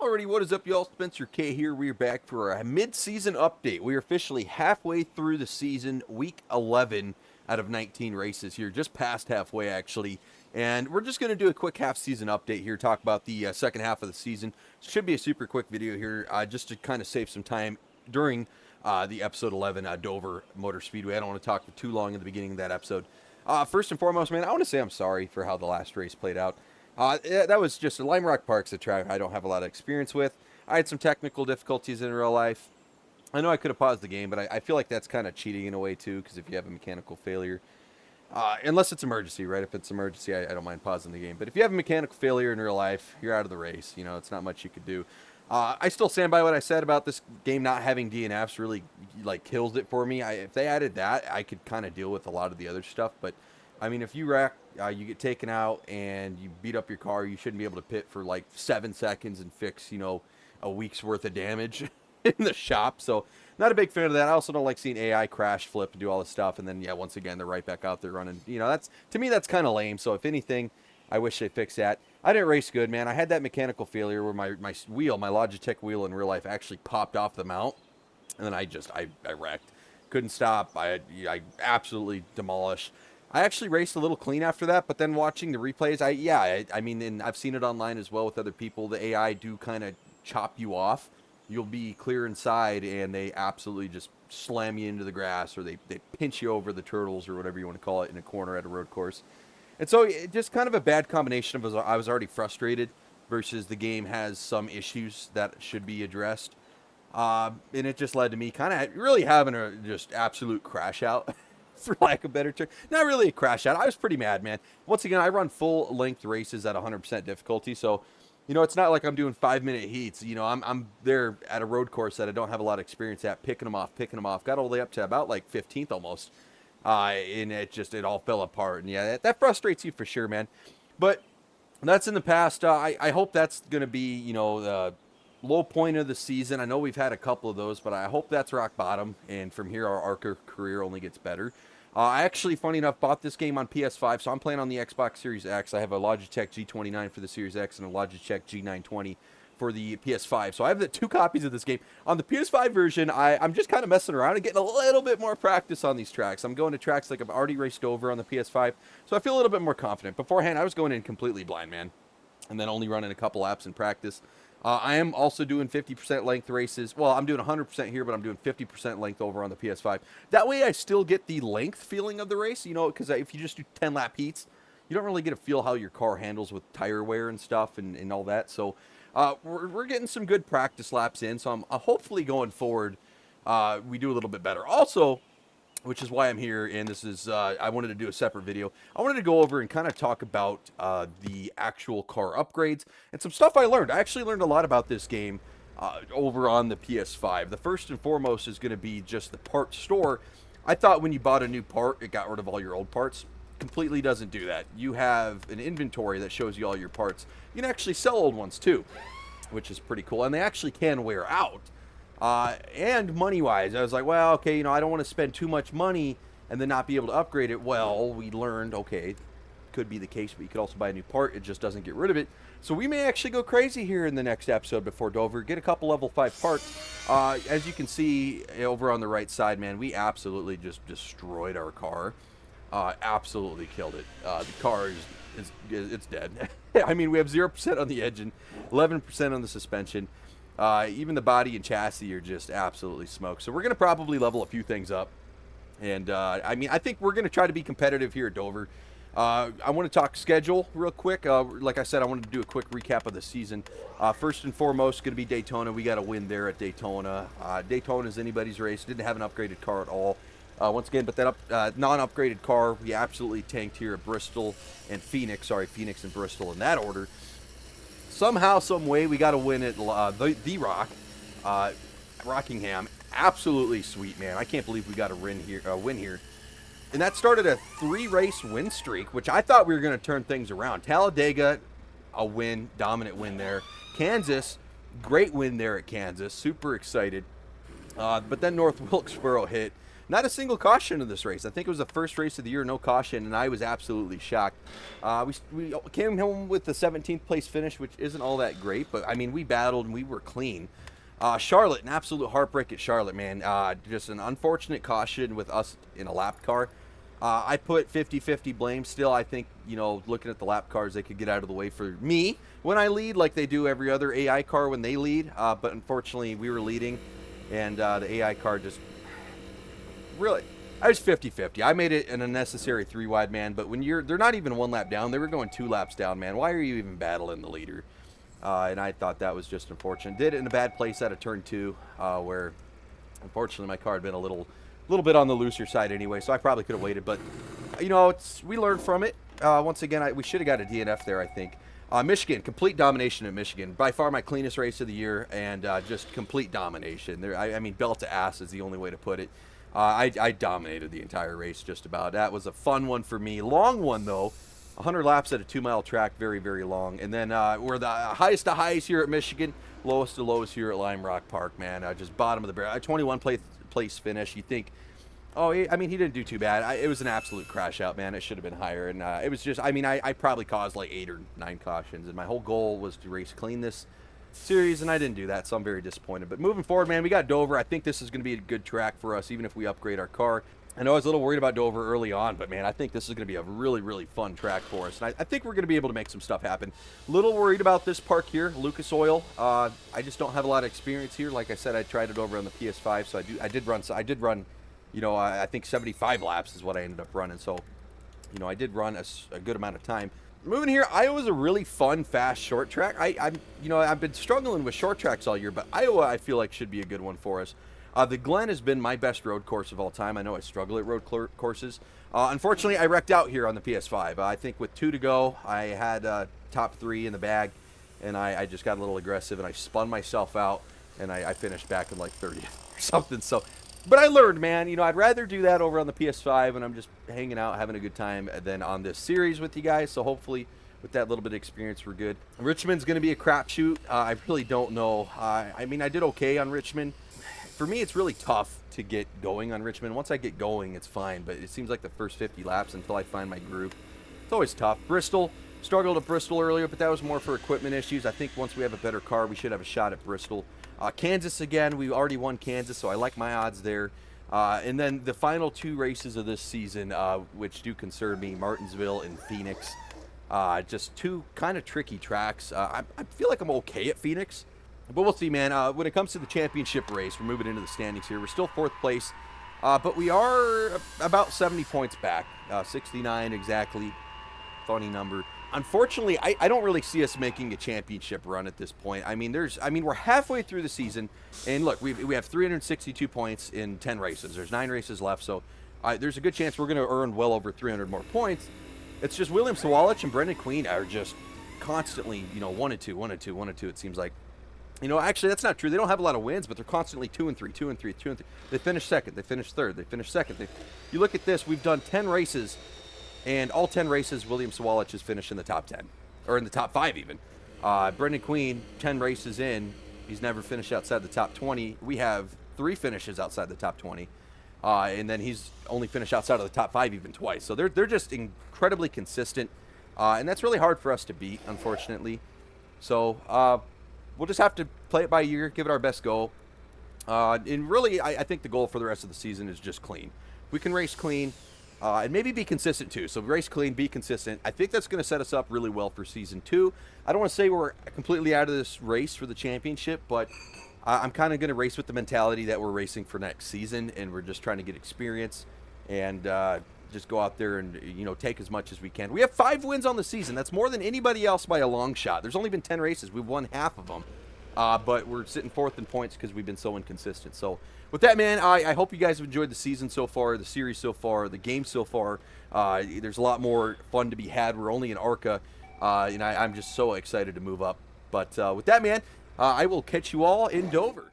Alrighty, what is up, y'all? Spencer K here. We are back for a mid-season update. We are officially halfway through the season, week 11 out of 19 races here, just past halfway actually. And we're just going to do a quick half-season update here, talk about the second half of the season. Should be a super quick video here, just to kind of save some time during the episode 11 Dover Motor Speedway. I don't want to talk for too long in the beginning of that episode. First and foremost, man, I want to say I'm sorry for how the last race played out. That was just Lime Rock Park's a track I don't have a lot of experience with. I had some technical difficulties in real life. I know I could have paused the game, but I feel like that's kind of cheating in a way too, because if you have a mechanical failure, unless it's emergency, right? If it's emergency, I don't mind pausing the game. But if you have a mechanical failure in real life, you're out of the race. You know, it's not much you could do. I still stand by what I said about this game not having DNFs. Really, like, kills it for me. If they added that, I could kind of deal with a lot of the other stuff. But I mean, if you wreck, you get taken out and you beat up your car, you shouldn't be able to pit for like 7 seconds and fix, you know, a week's worth of damage in the shop. So not a big fan of that. I also don't like seeing AI crash, flip, and do all this stuff. And then, yeah, once again, they're right back out there running. You know, that's, to me, that's kind of lame. So if anything, I wish they fixed that. I didn't race good, man. I had that mechanical failure where my wheel, my Logitech wheel in real life actually popped off the mount. And then I wrecked. Couldn't stop. I absolutely demolished. I actually raced a little clean after that, but then watching the replays, I mean, and I've seen it online as well with other people. The AI do kind of chop you off. You'll be clear inside, and they absolutely just slam you into the grass, or they pinch you over the turtles, or whatever you want to call it, in a corner at a road course. And so it just kind of a bad combination of I was already frustrated versus the game has some issues that should be addressed. And it just led to me kind of really having a just absolute crash out. For lack of a better term. Not really a crash out. I was pretty mad, man. Once again, I run full-length races at 100% difficulty, so, you know, it's not like I'm doing 5-minute heats. You know, I'm there at a road course that I don't have a lot of experience at, picking them off. Got all the way up to about, like, 15th almost. And it all fell apart. And, yeah, that frustrates you for sure, man. But that's in the past. I hope that's going to be, you know, the low point of the season. I know we've had a couple of those, but I hope that's rock bottom. And from here, our Arca career only gets better. I actually, funny enough, bought this game on PS5, so I'm playing on the Xbox Series X. I have a Logitech G29 for the Series X and a Logitech G920 for the PS5. So I have the 2 copies of this game. On the PS5 version, I'm just kind of messing around and getting a little bit more practice on these tracks. I'm going to tracks like I've already raced over on the PS5, so I feel a little bit more confident. Beforehand, I was going in completely blind, man, and then only running a couple laps in practice. I am also doing 50% length races. Well, I'm doing 100% here, but I'm doing 50% length over on the PS5. That way I still get the length feeling of the race, you know, because if you just do 10-lap heats, you don't really get a feel how your car handles with tire wear and stuff and all that. So we're getting some good practice laps in, so I'm hopefully going forward we do a little bit better. Also, which is why I'm here, and this is, I wanted to do a separate video. I wanted to go over and kind of talk about the actual car upgrades and some stuff I learned. I actually learned a lot about this game over on the PS5. The first and foremost is going to be just the part store. I thought when you bought a new part, it got rid of all your old parts. Completely doesn't do that. You have an inventory that shows you all your parts. You can actually sell old ones too, which is pretty cool, and they actually can wear out. And money-wise, I was like, well, okay, you know, I don't want to spend too much money and then not be able to upgrade it. Well, we learned, okay, could be the case, but you could also buy a new part. It just doesn't get rid of it. So we may actually go crazy here in the next episode before Dover. Get a couple level 5 parts. As you can see over on the right side, man, we absolutely just destroyed our car. Absolutely killed it. The car it's dead. I mean, we have 0% on the engine, 11% on the suspension. Even the body and chassis are just absolutely smoked. So we're going to probably level a few things up. And, I mean, I think we're going to try to be competitive here at Dover. I want to talk schedule real quick. Like I said, I wanted to do a quick recap of the season. First and foremost, going to be Daytona. We got to win there at Daytona. Daytona is anybody's race. Didn't have an upgraded car at all. Once again, but that non-upgraded car, we absolutely tanked here at Bristol and Phoenix. Sorry, Phoenix and Bristol in that order. Somehow, some way, we got to win at the Rock, Rockingham. Absolutely sweet, man. I can't believe we got a win here. And that started a 3-race win streak, which I thought we were going to turn things around. Talladega, a win, dominant win there. Kansas, great win there at Kansas. Super excited. But then North Wilkesboro hit. Not a single caution in this race. I think it was the first race of the year, no caution, and I was absolutely shocked. We came home with the 17th place finish, which isn't all that great, but I mean, we battled and we were clean. Charlotte, an absolute heartbreak at Charlotte, man. Just an unfortunate caution with us in a lap car. I put 50-50 blame still. I think, looking at the lap cars, they could get out of the way for me when I lead like they do every other AI car when they lead. But unfortunately, we were leading, and the AI car just really, I was 50-50. I made it an unnecessary 3-wide, man. But when they're not even 1 lap down. They were going 2 laps down, man. Why are you even battling the leader? And I thought that was just unfortunate. Did it in a bad place out of turn 2, where unfortunately my car had been a little bit on the looser side anyway, so I probably could have waited. But we learned from it. Once again, we should have got a DNF there, I think. Michigan, complete domination at Michigan. By far my cleanest race of the year, and just complete domination. I mean, belt to ass is the only way to put it. I dominated the entire race just about. That was a fun one for me. Long one, though. 100 laps at a 2-mile track, very, very long. And then we're the highest to highs here at Michigan, lowest to lows here at Lime Rock Park, man. Just bottom of the barrel. 21 place finish. You think, he didn't do too bad. It was an absolute crash out, man. It should have been higher. And it was just, I probably caused like 8 or 9 cautions. And my whole goal was to race clean this series, and I didn't do that, so I'm very disappointed. But moving forward, man, we got Dover. I think this is going to be a good track for us, even if we upgrade our car. I know I was a little worried about Dover early on, but man, I think this is going to be a really, really fun track for us. And I think we're going to be able to make some stuff happen. Little worried about this park here, Lucas Oil. I just don't have a lot of experience here. Like I said, I tried it over on the PS5, so I did run, I think 75 laps is what I ended up running. So, I did run a good amount of time. Moving here, Iowa's a really fun, fast, short track. I've been struggling with short tracks all year, but Iowa I feel like should be a good one for us. The Glen has been my best road course of all time. I know I struggle at road courses. Unfortunately, I wrecked out here on the PS5. I think with 2 to go, I had top 3 in the bag, and I just got a little aggressive, and I spun myself out, and I finished back in like 30th or something. So, but I learned, man. I'd rather do that over on the PS5, and I'm just hanging out, having a good time, than on this series with you guys. So hopefully, with that little bit of experience, we're good. Richmond's going to be a crapshoot. I really don't know. I did okay on Richmond. For me, it's really tough to get going on Richmond. Once I get going, it's fine, but it seems like the first 50 laps until I find my groove. It's always tough. Bristol, struggled at Bristol earlier, but that was more for equipment issues. I think once we have a better car, we should have a shot at Bristol. Kansas again, we already won Kansas, so I like my odds there. And then the final 2 races of this season, which do concern me, Martinsville and Phoenix. Just 2 kind of tricky tracks. I feel like I'm okay at Phoenix. But we'll see, man. When it comes to the championship race, we're moving into the standings here. We're still 4th place, but we are about 70 points back. 69 exactly. Funny number. Unfortunately, I don't really see us making a championship run at this point. We're halfway through the season, and look, we have 362 points in 10 races. There's 9 races left, so there's a good chance we're going to earn well over 300 more points. It's just William Sawalich and Brendan Queen are just constantly, 1 and 2, 1 and 2, 1 and 2. It seems like. Actually, that's not true. They don't have a lot of wins, but they're constantly 2 and 3, 2 and 3, 2 and 3. They finish second. They finish third. They finish second. You look at this. We've done 10 races, and all 10 races, William Sawalich has finished in the top 10, or in the top 5 even. Brendan Queen, 10 races in, he's never finished outside the top 20. We have 3 finishes outside the top 20, and then he's only finished outside of the top 5 even twice. So they're just incredibly consistent, and that's really hard for us to beat, unfortunately. So we'll just have to play it by ear, give it our best go. And really, I think the goal for the rest of the season is just clean. We can race clean and maybe be consistent too. So race clean, be consistent. I think that's going to set us up really well for season 2. I don't want to say we're completely out of this race for the championship, but I'm kind of going to race with the mentality that we're racing for next season, and we're just trying to get experience and just go out there and take as much as we can. We have 5 wins on the season. That's more than anybody else by a long shot. There's only been 10 races. We've won half of them, but we're sitting 4th in points because we've been so inconsistent. So with that, man, I hope you guys have enjoyed the season so far, the series so far, the game so far. There's a lot more fun to be had. We're only in Arca, and I'm just so excited to move up. But with that, man, I will catch you all in Dover.